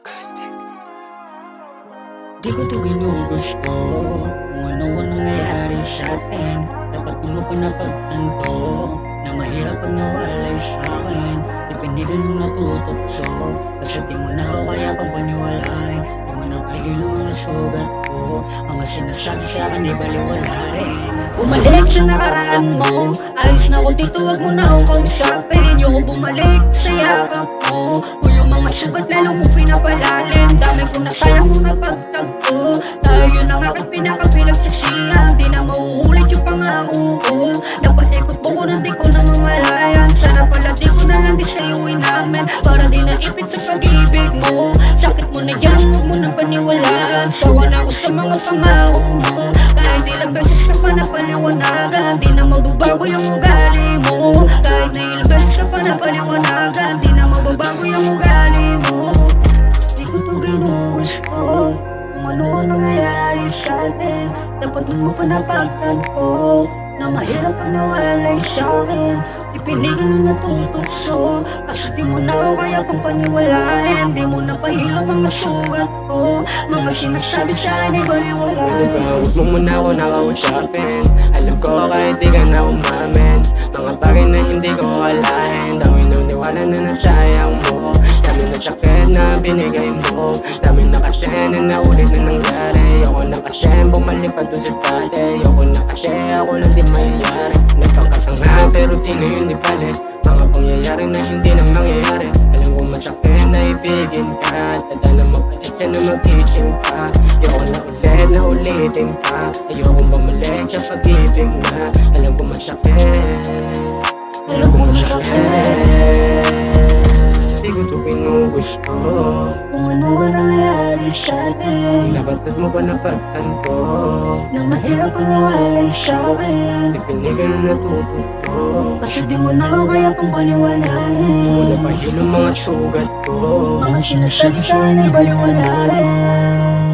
Acoustic. Di ko to ginugusto kung ano nangyayari sa atin. Dapat mo pa napagtanto na mahirap pag nawalay sa akin. Di pinigil mong natutokso kasi di mo na ako kaya pang paniwalain. Di mo na pahilo mga sugat ko. Mga sinasabi sa akin di baliwala rin. Bumalik sa nakaraan mo, ayos na ko dito, wag mo na akong kausapin. Yung bumalik sa yakap mo, kung yung mga sugat lalo mo pinapalalim. Dami ko na sayang mo na pagtagpo. Tayo yun ang aking pinakapilagsisihan. Di na mauulit yung pangako ko. Napaikot ko ko na di ko na mamalayan. Sana pala di ko na lang di sa'yo inamin, para di naipit sa pag-ibig mo. Sakit mo na yan, huwag mo na paniwalaan. Sawa na ako sa mga pangako mo. Kahit ilang beses ka pa napaliwanagan, di na magbabago yung ugali mo. Kahit na ilang beses ka pa napaliwanagan, di na magbabago yung ugali mo. Di ko to ginugusto kung ano ang nangyayari sa atin. Dapat mo pa napagtanto na mahirap ang nawalay sa'kin. Di pinigil na natutokso kasi di mo na ako kaya pang paniwalain. Di mo na pahilo mga sugat ko. Mga sinasabi sa'kin ay baliwala. Pwede ba huwag mo muna ako nakausapin? Alam ko kahit di ka na umamin, mga bagay na hindi ko akalain. Dami nuniwala na nasayang mo. Dami na sakit na binigay mo. Dami na kasi na naulit na nangyari. Ayoko na kasi bumalik pa dun sa dati. Ayoko na kasi ako lang di mayayari. Nagpakatanga pero di na yun di balik. Mga pangyayari na hindi na mangyayari. Alam ko masakit na ibigin ka. Tadala mapalit siya na mag-ising ka. Ayoko na ulit na ulitin pa. Ayokong bumalik sa pag-ibig na alam ko masakit. Alam ko masakit. Di ko to ginugusto Kung ano ang nangyayari sa atin, dapat mo pa napagtanto na mahirap ang nawalay sa'kin. di pinigil na natutokso Kasi di mo na ako kaya pang paniwalain. wala pa hilong mga sugat ko. Mga sinasabi sa'kin ay baliwala rin.